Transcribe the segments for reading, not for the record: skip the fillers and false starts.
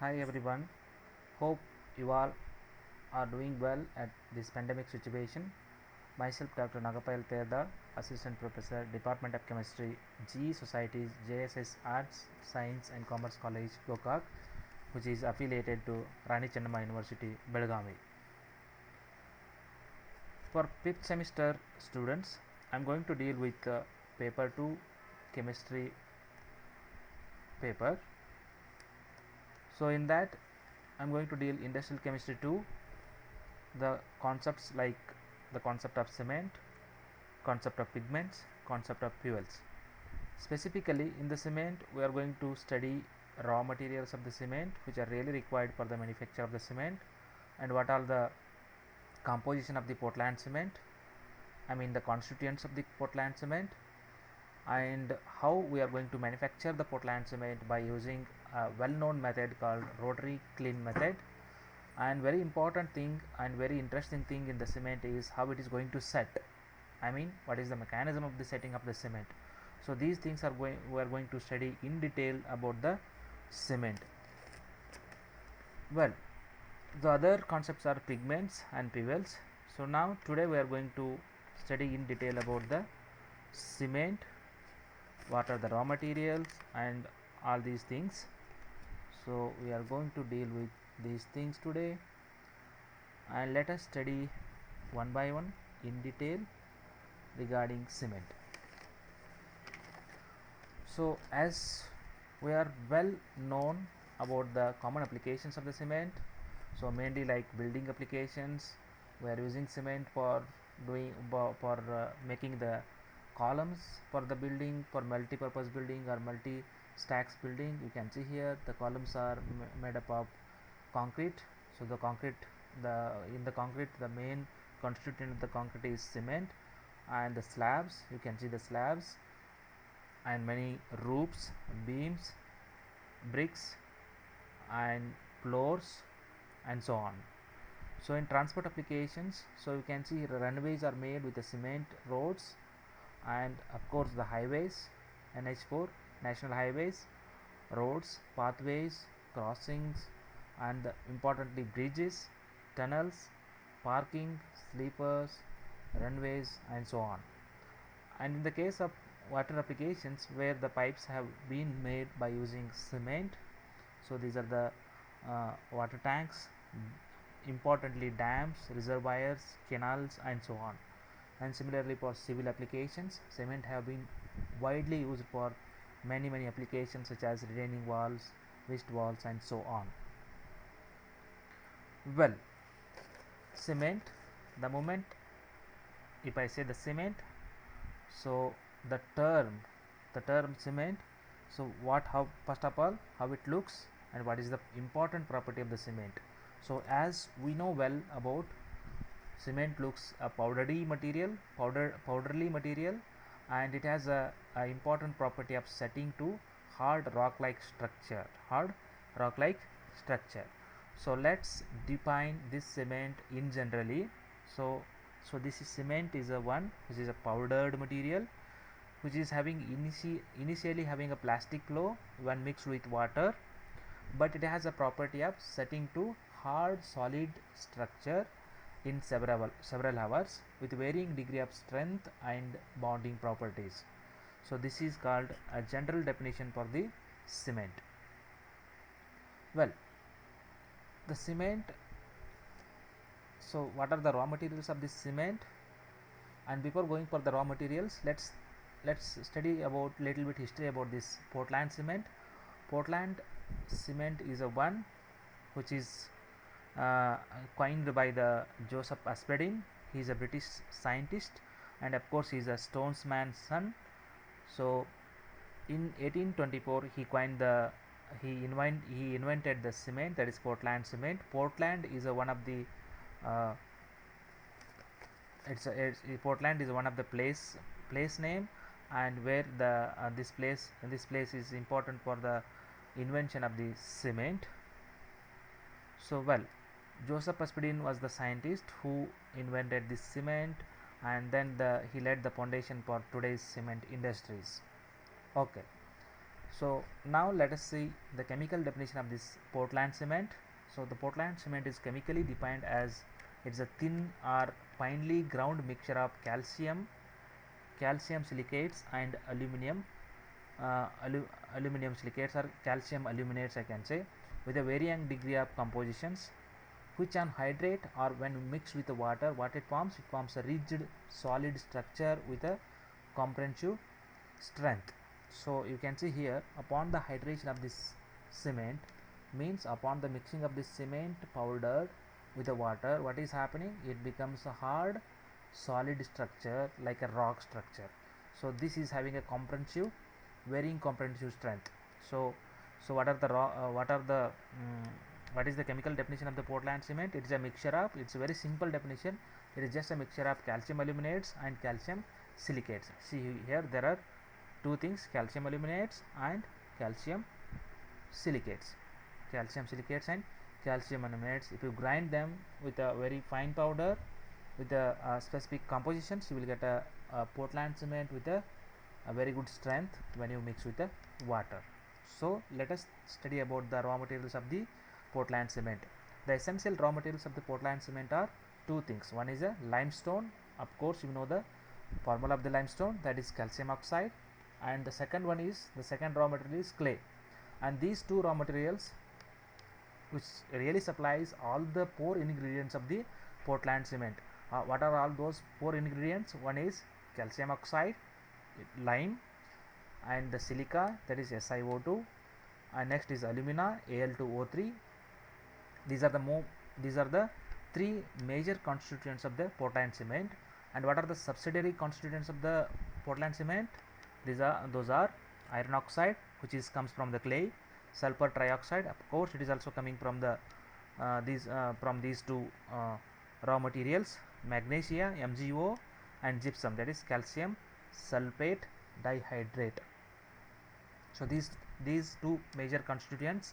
Hi everyone, hope you all are doing well at this pandemic situation. Myself Dr. Nagapayal Terdar, Assistant Professor, Department of Chemistry, GE Societies, JSS Arts, Science and Commerce College, Gokak, which is affiliated to Rani Chennamma University, Belgavi. For 5th semester students, I am going to deal with paper 2 chemistry paper. So in that I am going to deal industrial chemistry 2, the concepts like the concept of cement, concept of pigments, concept of fuels. Specifically in the cement we are going to study raw materials of the cement which are really required for the manufacture of the cement, and what are the composition of the Portland cement, I mean the constituents of the Portland cement, and how we are going to manufacture the Portland cement by using a well-known method called rotary kiln method. And very important thing and very interesting thing in the cement is how it is going to set, I mean what is the mechanism of the setting of the cement. So these things are we are going to study in detail about the cement. Well, the other concepts are pigments and fuels. So now today we are going to study in detail about the cement, what are the raw materials and all these things. So we are going to deal with these things today, and let us study one by one in detail regarding cement. So as we are well known about the common applications of the cement, so mainly like building applications, we are using cement for making the columns for the building, for multi-purpose building or multi-stacks building. You can see here the columns are made up of concrete. So the concrete, in the concrete the main constituent of the concrete is cement, and the slabs, you can see the slabs and many roofs, beams, bricks and floors and so on. So in transport applications, so you can see runways are made with the cement roads, and of course the highways, NH4, national highways, roads, pathways, crossings, and importantly bridges, tunnels, parking, sleepers, runways and so on. And in the case of water applications where the pipes have been made by using cement, so these are the water tanks, importantly dams, reservoirs, canals and so on. And similarly for civil applications, cement have been widely used for many applications such as retaining walls, west walls and so on. Well, cement, the moment if I say the cement, so the term cement, so how, first of all, how it looks and what is the important property of the cement. So as we know well about cement, looks a powderly material, and it has a important property of setting to hard rock like structure. So let's define this cement in generally. So this is cement is a one which is a powdered material, which is having initially having a plastic flow when mixed with water, but it has a property of setting to hard solid structure in several hours with varying degree of strength and bonding properties. So this is called a general definition for the cement. Well, the cement, so what are the raw materials of this cement? And before going for the raw materials, let's study about little bit history about this Portland cement. Portland cement is a one which is coined by the Joseph Aspdin. He is a British scientist, and of course he is a stonesman's son. So in 1824 he invented the cement, that is Portland cement. Portland is one of the uh, Portland is one of the place name, and where the this place is important for the invention of the cement. So well, Joseph Aspdin was the scientist who invented this cement, and then he laid the foundation for today's cement industries. Okay, So now let us see the chemical definition of this Portland cement. So the Portland cement is chemically defined as it's a thin or finely ground mixture of calcium silicates and uh, alu aluminum silicates or calcium aluminates, I can say, with a varying degree of compositions, which on hydrate or when mixed with the water, what it forms a rigid solid structure with a comprehensive strength. So you can see here, upon the hydration of this cement, means upon the mixing of this cement powder with the water, what is happening, it becomes a hard solid structure like a rock structure. So this is having a comprehensive, varying comprehensive strength. So what are the what is the chemical definition of the Portland cement? It is a mixture of, it's a very simple definition, it is just a mixture of calcium aluminates and calcium silicates. See here, there are two things, calcium aluminates and calcium silicates. Calcium silicates and calcium aluminates, if you grind them with a very fine powder with a specific compositions, you will get a Portland cement with a very good strength when you mix with the water. So let us study about the raw materials of the Portland cement. The essential raw materials of the Portland cement are two things. One is a limestone, of course you know the formula of the limestone, that is calcium oxide, and the second one is, the second raw material is clay. And these two raw materials which really supplies all the four ingredients of the Portland cement. What are all those four ingredients? One is calcium oxide, lime, and the silica, that is SiO2, and next is alumina, Al2O3. These are the three major constituents of the Portland cement. And what are the subsidiary constituents of the Portland cement? Those are iron oxide, which comes from the clay, sulfur trioxide, of course it is also coming from the these two raw materials, magnesia, MgO, and gypsum, that is calcium sulfate dihydrate. So these two major constituents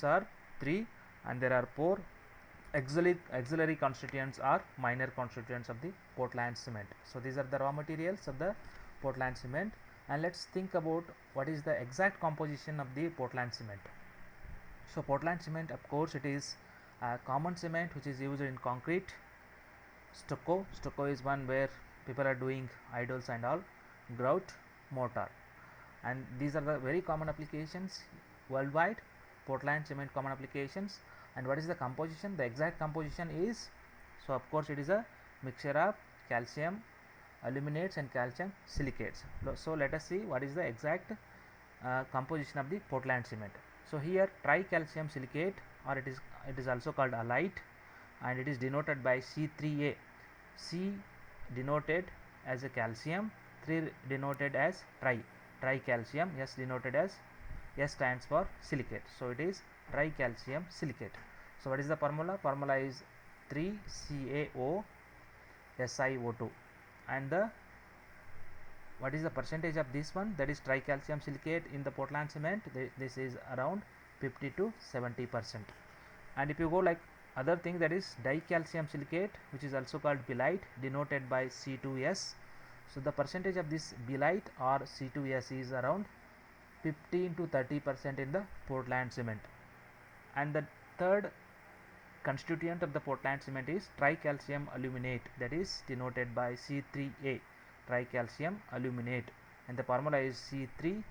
are three, and there are four auxiliary constituents are minor constituents of the Portland cement. So these are the raw materials of the Portland cement, and let's think about what is the exact composition of the Portland cement. So Portland cement, of course it is a common cement which is used in concrete, stucco is one where people are doing idols and all, grout, mortar, and these are the very common applications worldwide, Portland cement common applications. And what is the composition? The exact composition is, so of course it is a mixture of calcium aluminates and calcium silicates. So let us see what is the exact composition of the Portland cement. So here tricalcium silicate, or it is also called alite, and it is denoted by C3A. C denoted as a calcium, 3 denoted as tricalcium, S denoted as, S stands for silicate, so it is tricalcium silicate. So what is the formula? Formula is 3CaO SiO2, and what is the percentage of this one? That is tricalcium silicate in the Portland cement. This is around 50 to 70%. And if you go like other thing, that is dicalcium silicate, which is also called belite, denoted by C2S. So the percentage of this belite or C2S is around 15 to 30% in the Portland cement. And the third constituent of the Portland cement is tricalcium aluminate, that is denoted by C3A, tricalcium aluminate, and the formula is 3CaO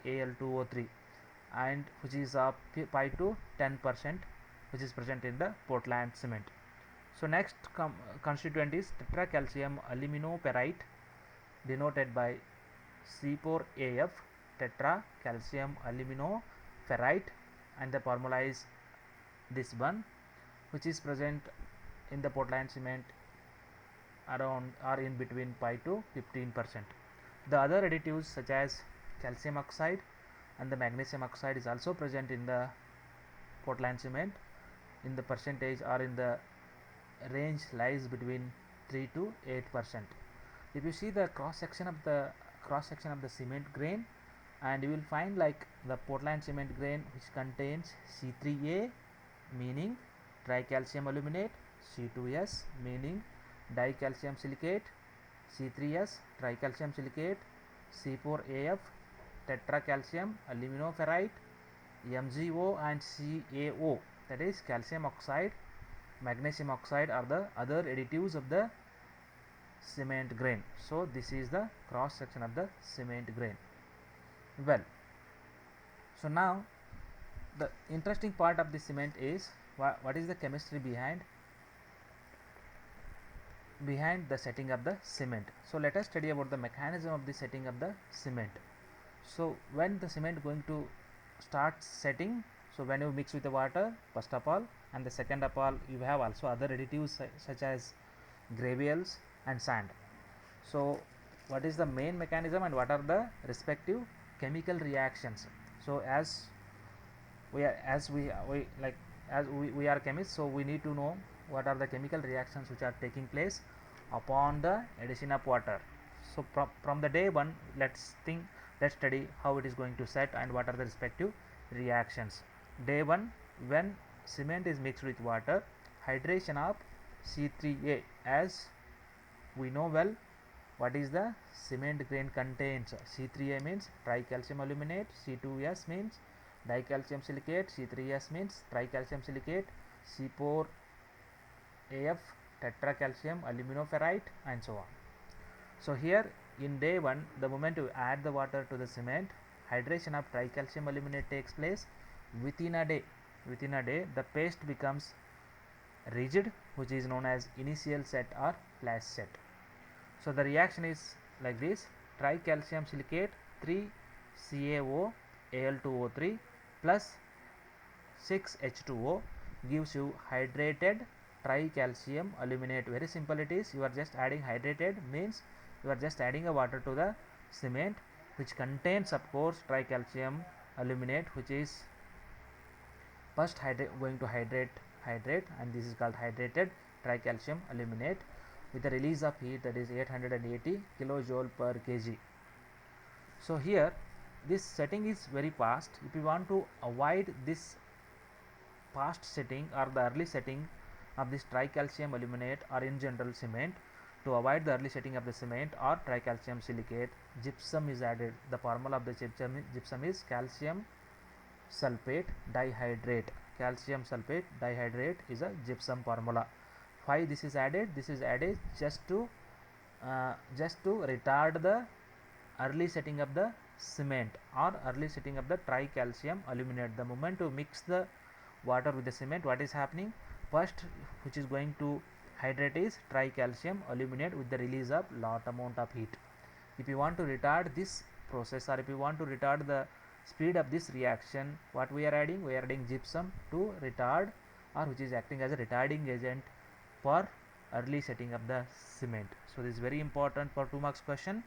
Al2O3, and which is 5 to 10%, which is present in the Portland cement. So next constituent is tetracalcium aluminoferrite, denoted by C4AF, tetracalcium aluminoferrite, and the formula is this one, which is present in the Portland cement around or in between 5 to 15%. The other additives such as calcium oxide and the magnesium oxide is also present in the Portland cement, in the percentage or in the range lies between 3 to 8%. If you see the cross section of the cement grain, and you will find like the Portland cement grain which contains C3A meaning tricalcium aluminate, C2S meaning dicalcium silicate, C3S tricalcium silicate, C4AF tetracalcium aluminoferrite, MgO and CaO, that is calcium oxide, magnesium oxide, are the other additives of the cement grain. So this is the cross section of the cement grain. Well, so now the interesting part of the cement is what is the chemistry behind the setting of the cement. So let us study about the mechanism of the setting of the cement. So when the cement going to start setting, so when you mix with the water first of all, and the second of all you have also other additives such as granules and sand. So what is the main mechanism and what are the respective chemical reactions? So as we are chemists, so we need to know what are the chemical reactions which are taking place upon the addition of water. So from the day one, let's study how it is going to set and what are the respective reactions. Day one, when cement is mixed with water, hydration of C3A, as we know well what is the cement grain contains. C3A means tricalcium aluminate, C2S means dicalcium silicate, C3S means tricalcium silicate, C4AF tetracalcium aluminoferrite, and so on. So here in day one, the moment you add the water to the cement, hydration of tricalcium aluminate takes place. Within a day the paste becomes rigid, which is known as initial set or flash set. So the reaction is like this: tricalcium silicate 3CaO Al2O3 plus 6H2O gives you hydrated tricalcium aluminate. Very simple it is. You are just adding hydrated means you are just adding a water to the cement which contains of course tricalcium aluminate, which is first going to hydrate, and this is called hydrated tricalcium aluminate with a release of heat, that is 880 kilojoule per kg. So here this setting is very fast. If you want to avoid this fast setting or the early setting of this tricalcium aluminate or in general cement, to avoid the early setting of the cement or tricalcium silicate, gypsum is added. The formula of the gypsum is calcium sulfate dihydrate. Calcium sulfate dihydrate is a gypsum formula. Why this is added? This is added just to retard the early setting of the cement or early setting of the tricalcium aluminate. The moment to mix the water with the cement, what is happening? First, which is going to hydrate is tricalcium aluminate with the release of lot amount of heat. If you want to retard this process, or if you want to retard the speed of this reaction, what we are adding? We are adding gypsum to retard, or which is acting as a retarding agent for early setting of the cement. So this is very important for 2 marks question.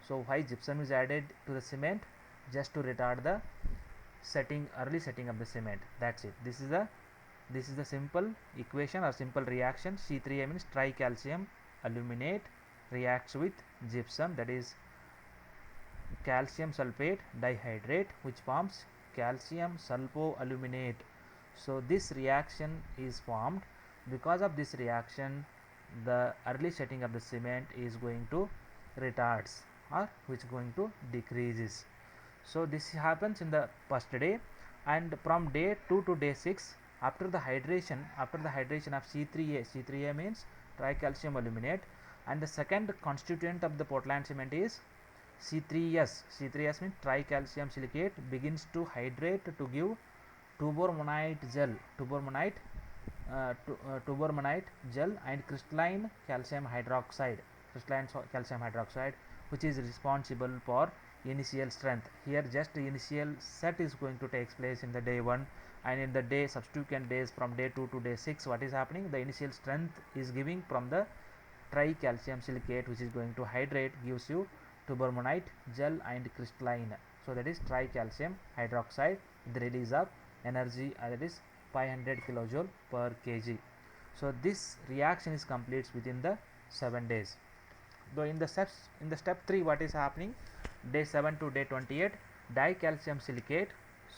So why gypsum is added to the cement? Just to retard the early setting of the cement. That's it. This is the simple equation or simple reaction. C3A means tricalcium aluminate reacts with gypsum, that is calcium sulfate dihydrate, which forms calcium sulfoaluminate. So this reaction is formed. Because of this reaction, the early setting of the cement is going to retards, or which is going to decreases. So this happens in the first day, and from day 2 to day 6, after the hydration of C3A means tricalcium aluminate, and the second constituent of the Portland cement is C3S means tricalcium silicate, begins to hydrate to give tubormonite gel and crystalline calcium hydroxide, which is responsible for initial strength. Here just the initial set is going to take place in the day 1, and in the subsequent days from day 2 to day 6, what is happening? The initial strength is giving from the tricalcium silicate, which is going to hydrate, gives you tubormonite gel and crystalline. So that is tricalcium hydroxide with the release of energy, that is 500 kilojoule per kg. So this reaction is completes within the 7 days. Though in the step 3, what is happening? Day 7 to day 28, dicalcium silicate.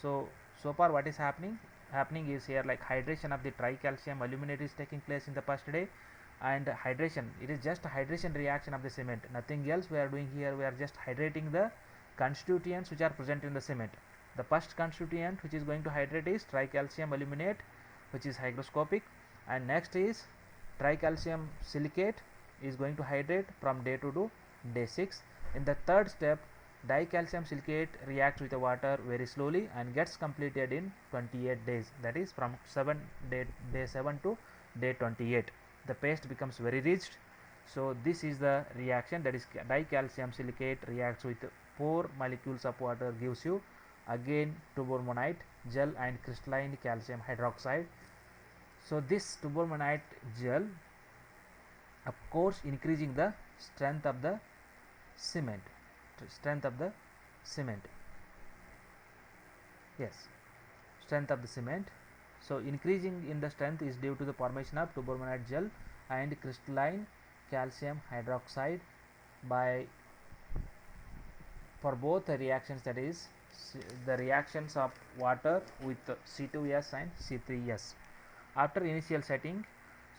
So far what is happening is here like hydration of the tricalcium aluminate is taking place in the first day, and hydration. It is just a hydration reaction of the cement, nothing else we are doing here. We are just hydrating the constituents which are present in the cement. The first constituent which is going to hydrate is tricalcium aluminate, which is hygroscopic, and next is tricalcium silicate is going to hydrate from day 2 to day 6. In the third step, dicalcium silicate reacts with the water very slowly and gets completed in 28 days, that is from day 7 to day 28. The paste becomes very rich. So this is the reaction, that is dicalcium silicate reacts with 4 molecules of water, gives you again turbomonite gel and crystalline calcium hydroxide. So this turbomonite gel, of course, increasing the strength of the cement, yes, strength of the cement. So increasing in the strength is due to the formation of turbomonite gel and crystalline calcium hydroxide by for both the reactions, that is the reactions of water with C2S and C3S. After initial setting,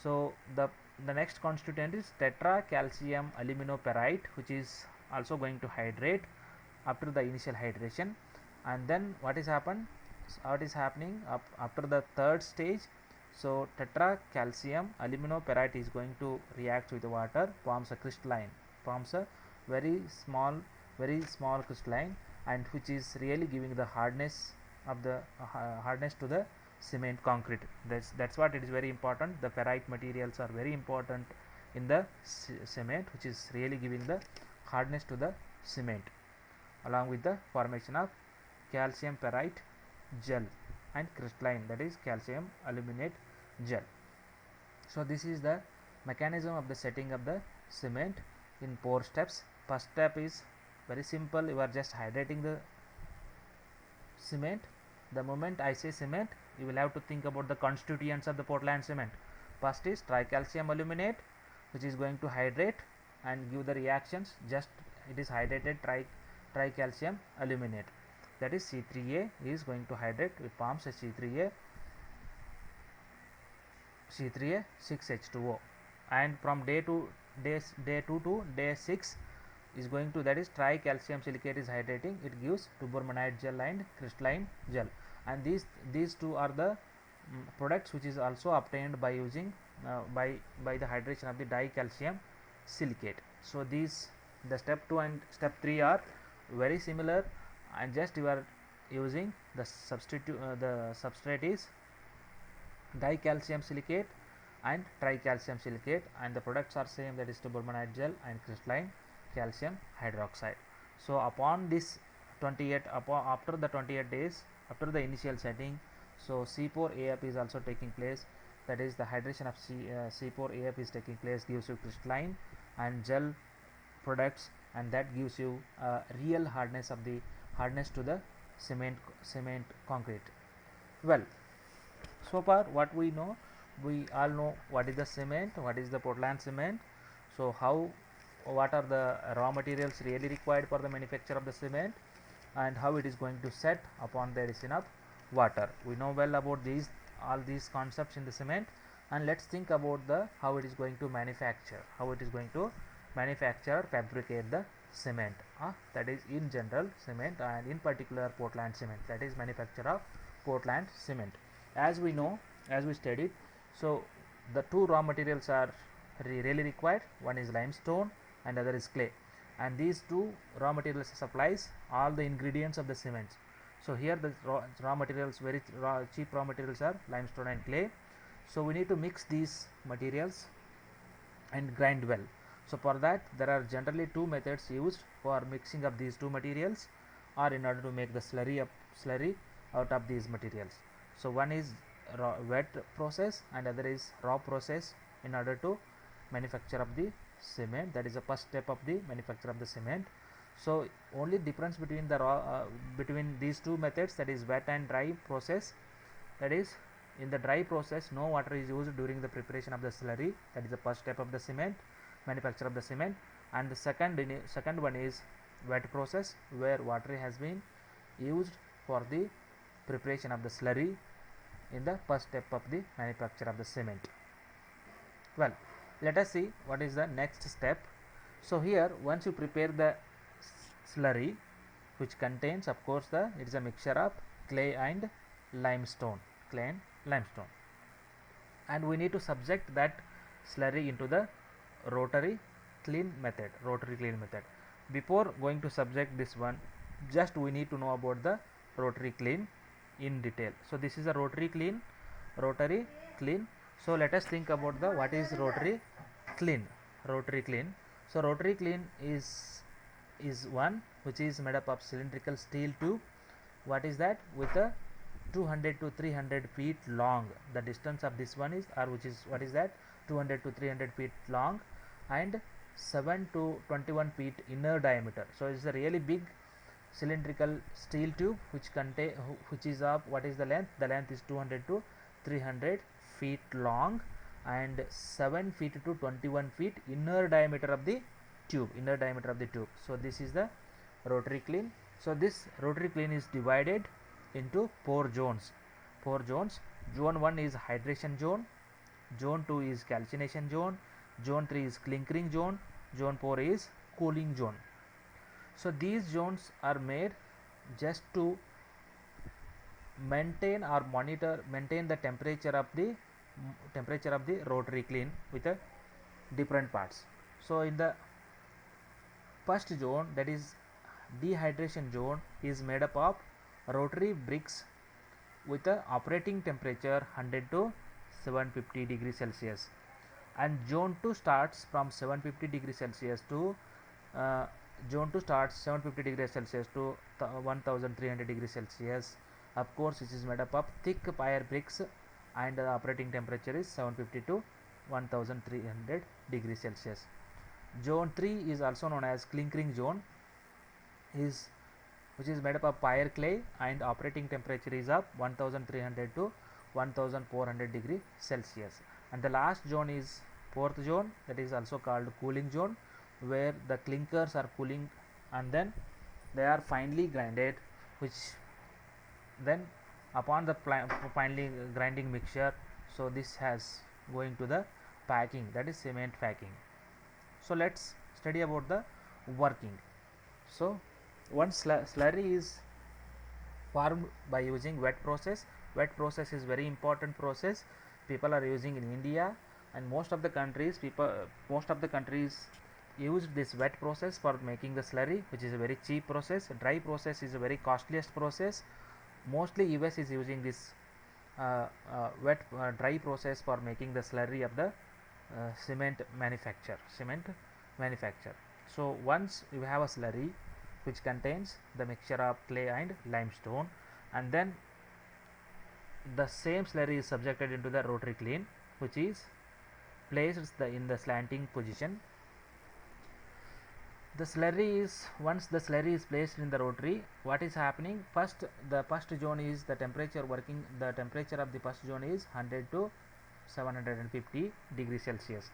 so the next constituent is tetracalcium aluminoperite, which is also going to hydrate after the initial hydration. And then what is happening after the third stage? So tetracalcium aluminoperite is going to react with the water, forms a very small crystalline, and which is really giving the hardness of the hardness to the cement concrete. That's what it is very important. The ferrite materials are very important in the cement, which is really giving the hardness to the cement, along with the formation of calcium ferrite gel and crystalline, that is calcium aluminate gel. So this is the mechanism of the setting of the cement in 4 steps. First step is very simple. You are just hydrating the cement. The moment I say cement, you will have to think about the constituents of the Portland cement. First is tricalcium aluminate, which is going to hydrate and give the reactions. Just it is hydrated tricalcium aluminate, that is C3A is going to hydrate. It forms a C3A 6H2O, and from day 2 to day 6 is going to, that is tricalcium silicate is hydrating. It gives turbomonite gel and crystalline gel, and these two are the products which is also obtained by using by the hydration of the dicalcium silicate. So these, the step 2 and step 3 are very similar, and just you are using the substrate is dicalcium silicate and tricalcium silicate, and the products are same, that is turbomonite gel and crystalline calcium hydroxide. So upon this after the 28 days after the initial setting, so C4AF is also taking place, that is the hydration of C4AF is taking place, gives you crystalline and gel products, and that gives you real hardness to the cement concrete. Well, so far what we know, we all know what is the cement, what is the Portland cement. So what are the raw materials really required for the manufacture of the cement, and how it is going to set upon the addition of water. We know well about all these concepts in the cement, and let's think about how it is going to fabricate the cement, that is in general cement, and in particular Portland cement, that is manufacture of Portland cement. As we know, as we studied, so the two raw materials are really required. One is limestone and other is clay, and these two raw materials supplies all the ingredients of the cement. So here the raw materials, very cheap raw materials are limestone and clay. So we need to mix these materials and grind well. So for that there are generally two methods used for mixing of these two materials, or in order to make the slurry out of these materials. So one is wet process and other is raw process in order to manufacture of the cement. That is the first step of the manufacture of the cement. So only difference between between these two methods, that is wet and dry process, that is in the dry process no water is used during the preparation of the slurry, that is the first step of the cement manufacture of the cement, and the second one is wet process, where water has been used for the preparation of the slurry in the first step of the manufacture of the cement. Well, Let us see what is the next step. So here once you prepare the slurry, which contains of course it is a mixture of clay and limestone, clay and limestone, and we need to subject that slurry into the rotary clean method. Before going to subject this one, just we need to know about the rotary clean in detail. So this is a rotary clean. So let us think about the what is clean rotary clean. So rotary clean is one which is made up of cylindrical steel tube. What is that? With a 200 to 300 feet long. The distance of this one is, or which is, what is that? 200 to 300 feet long and 7 to 21 feet inner diameter. So it's a really big cylindrical steel tube which is of, what is the length? The length is 200 to 300 feet long and 7 feet to 21 feet inner diameter of the tube. So this is the rotary clean. So this rotary clean is divided into four zones. Zone 1 is hydration zone, zone 2 is calcination zone, zone 3 is clinkering zone, zone 4 is cooling zone. So these zones are made just to maintain the temperature of the rotary clean with the different parts. So in the first zone, that is dehydration zone, is made up of rotary bricks with a operating temperature 100 to 750 degrees Celsius, and zone 2 starts from 750 degrees Celsius to 750 degrees Celsius to 1300 degrees Celsius. Of course, it is made up of thick pyre bricks and the operating temperature is 750 to 1300 degrees Celsius. Zone 3 is also known as clinkering zone, which is made up of pyre clay and operating temperature is of 1300 to 1400 degree Celsius. And the last zone is fourth zone, that is also called cooling zone, where the clinkers are cooling and then they are finely grinded, which then upon the finely grinding mixture, so this has going to the packing, that is cement packing. So let's study about the working. So once slurry is formed by using wet process. Wet process is very important process people are using in India, and most of the countries use this wet process for making the slurry, which is a very cheap process. Dry process is a very costliest process. Mostly US is using this dry process for making the slurry of the cement manufacture. So once you have a slurry which contains the mixture of clay and limestone, and then the same slurry is subjected into the rotary clean, which is placed in the slanting position. Once the slurry is placed in the rotary, what is happening? The first zone is the temperature of the first zone is 100 to 750 degrees Celsius.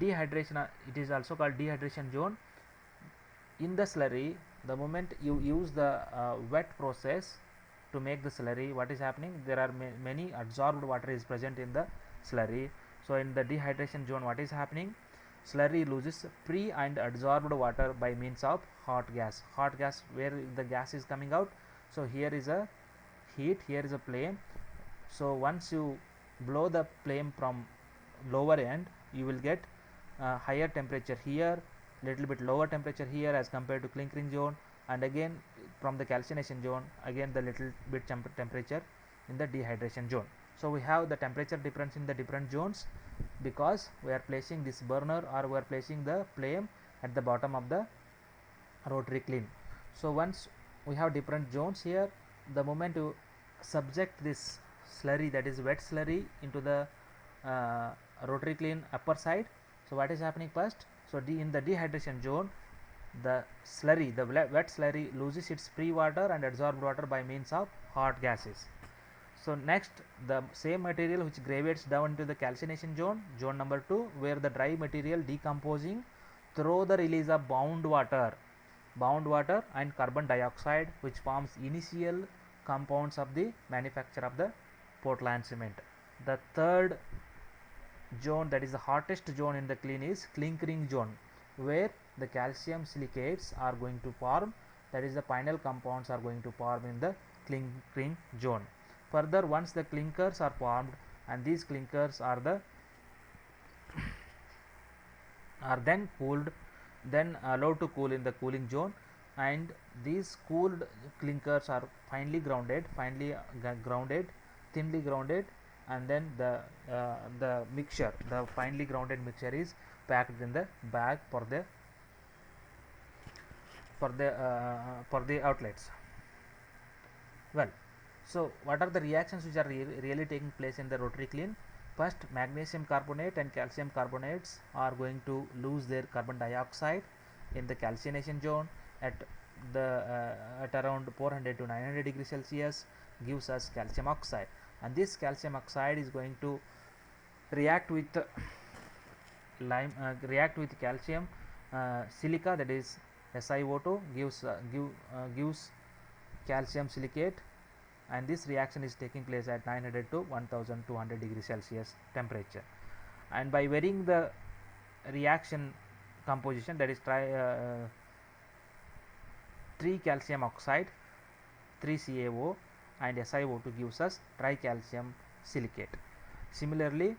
Dehydration, it is also called dehydration zone. In the slurry, the moment you use the wet process to make the slurry, what is happening? There are many adsorbed water is present in the slurry. So in the dehydration zone, what is happening? Slurry loses free and adsorbed water by means of hot gas. Where the gas is coming out? So here is a heat, here is a flame. So once you blow the flame from lower end, you will get higher temperature here, little bit lower temperature here as compared to clinkering zone, and again from the calcination zone, again the little bit temperature in the dehydration zone. So we have the temperature difference in the different zones because we are placing this burner, or we are placing the flame at the bottom of the rotary clean. So once we have different zones here, the moment you subject this slurry, that is wet slurry, into the rotary clean upper side, so what is happening first? So in the dehydration zone, the wet slurry loses its free water and adsorbed water by means of hot gases. So next, the same material which gravitates down to the calcination zone, zone number 2, where the dry material decomposing through the release of bound water and carbon dioxide, which forms initial compounds of the manufacture of the Portland cement. The third zone, that is the hottest zone in the kiln, is clinkering zone, where the calcium silicates are going to form, that is the final compounds are going to form in the clinkering zone. Further, once the clinkers are formed, and these clinkers are then cooled, then allowed to cool in the cooling zone, and these cooled clinkers are finely grounded, thinly grounded, and then the mixture, the finely grounded mixture, is packed in the bag for the outlets. Well, so what are the reactions which are really taking place in the rotary kiln? First, magnesium carbonate and calcium carbonates are going to lose their carbon dioxide in the calcination zone at at around 400 to 900 degrees Celsius, gives us calcium oxide, and this calcium oxide is going to react with react with calcium silica, that is SiO2, gives calcium silicate, and this reaction is taking place at 900 to 1200 degrees Celsius temperature. And by varying the reaction composition, that is 3 calcium oxide, 3 CaO, and SiO2 gives us tricalcium silicate. Similarly,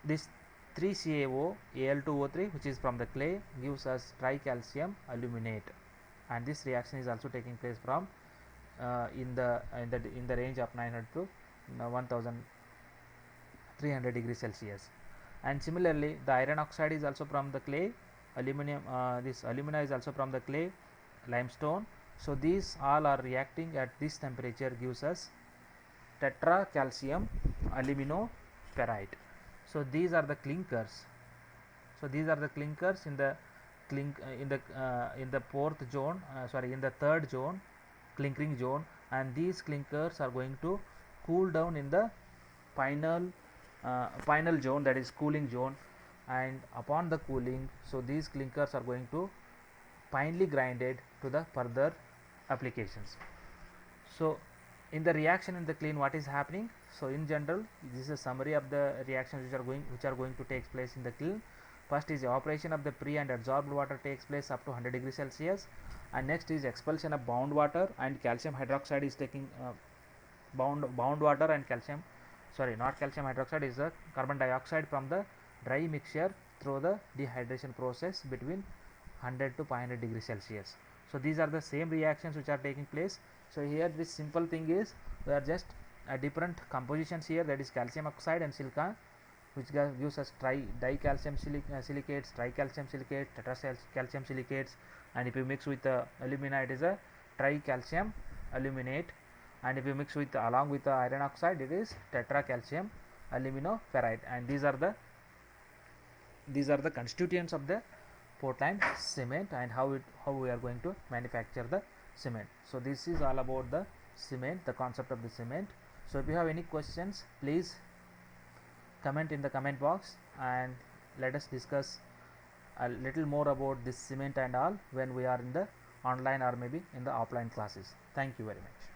this 3 CaO Al2O3, which is from the clay, gives us tricalcium aluminate, and this reaction is also taking place from in the range of 900 to 1300 degrees Celsius. And similarly, the iron oxide is also from the clay, this alumina is also from the clay, limestone. So these all are reacting at this temperature, gives us tetracalcium aluminoferrite. So these are the clinkers. So these are the clinkers in the in the fourth zone, in the third zone, clinkering zone, and these clinkers are going to cool down in the final zone, that is cooling zone, and upon the cooling, so these clinkers are going to finely grinded to the further applications. So in the reaction in the kiln, what is happening? So in general, this is a summary of the reactions which are going to take place in the kiln. First is evaporation of the pre and adsorbed water takes place up to 100 degrees Celsius, and next is expulsion of bound water, and calcium hydroxide is taking bound water and calcium, not calcium hydroxide, is the carbon dioxide from the dry mixture through the dehydration process between 100 to 500 degrees Celsius. So these are the same reactions which are taking place. So here this simple thing is, we are just different compositions here, that is calcium oxide and silicon, which gives us dicalcium silicates, tricalcium silicates, tetracalcium silicates, and if you mix with alumina, it is a tricalcium aluminate, and if you mix with along with the iron oxide, it is tetracalcium aluminoferrite, and these are the constituents of the Portland cement, and how we are going to manufacture the cement. So this is all about the cement, the concept of the cement. So if you have any questions, please comment in the comment box, and let us discuss a little more about this cement and all when we are in the online or maybe in the offline classes. Thank you very much.